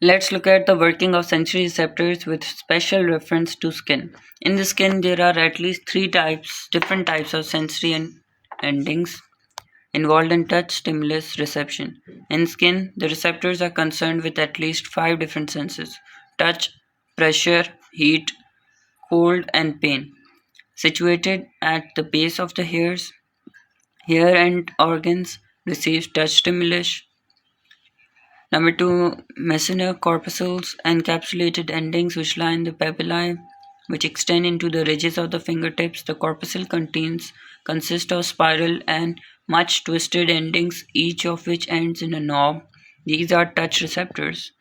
Let's look at the working of sensory receptors with special reference to skin. In the skin, there are at least different types of sensory endings involved in touch stimulus reception. In skin, the receptors are concerned with at least five different senses: touch, pressure, heat, cold, and pain. Situated at the base of the hairs, hair and organs receive touch stimulus. Number two, Messina corpuscles, encapsulated endings which line the papillae, which extend into the ridges of the fingertips. The corpuscle consist of spiral and much twisted endings, each of which ends in a knob. These are touch receptors.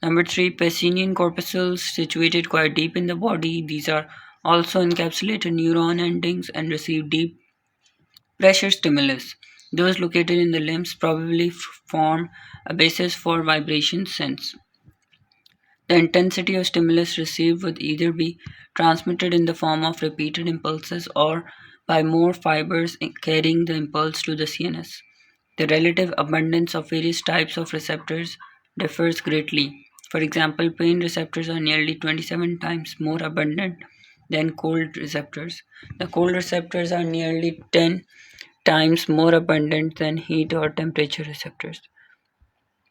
Number three, Pacinian corpuscles, situated quite deep in the body. These are also encapsulated neuron endings and receive deep pressure stimulus. Those located in the limbs probably form a basis for vibration sense. The intensity of stimulus received would either be transmitted in the form of repeated impulses or by more fibers carrying the impulse to the CNS. The relative abundance of various types of receptors differs greatly. For example, pain receptors are nearly 27 times more abundant than cold receptors. The cold receptors are nearly 10 times more abundant than heat or temperature receptors.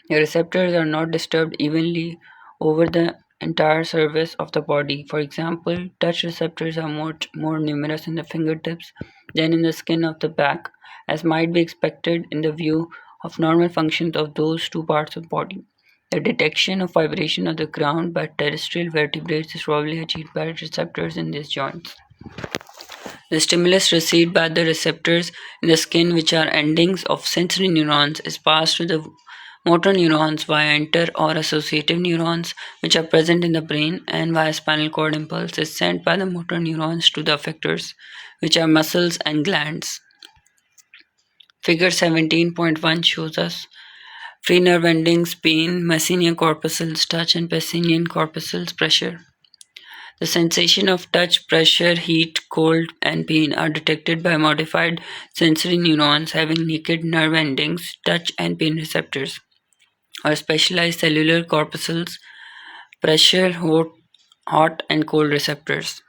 The receptors are not disturbed evenly over the entire surface of the body. For example, touch receptors are much more numerous in the fingertips than in the skin of the back, as might be expected in the view of normal functions of those two parts of the body. The detection of vibration of the ground by terrestrial vertebrates is probably achieved by receptors in these joints. The stimulus received by the receptors in the skin, which are endings of sensory neurons, is passed to the motor neurons via inter or associative neurons, which are present in the brain, and via spinal cord impulse is sent by the motor neurons to the effectors, which are muscles and glands. Figure 17.1 shows us free nerve endings, pain, Messina corpuscles, touch, and Pacinian corpuscles, pressure. The sensation of touch, pressure, heat, cold, and pain are detected by modified sensory neurons having naked nerve endings, touch and pain receptors, or specialized cellular corpuscles, pressure, hot and cold receptors.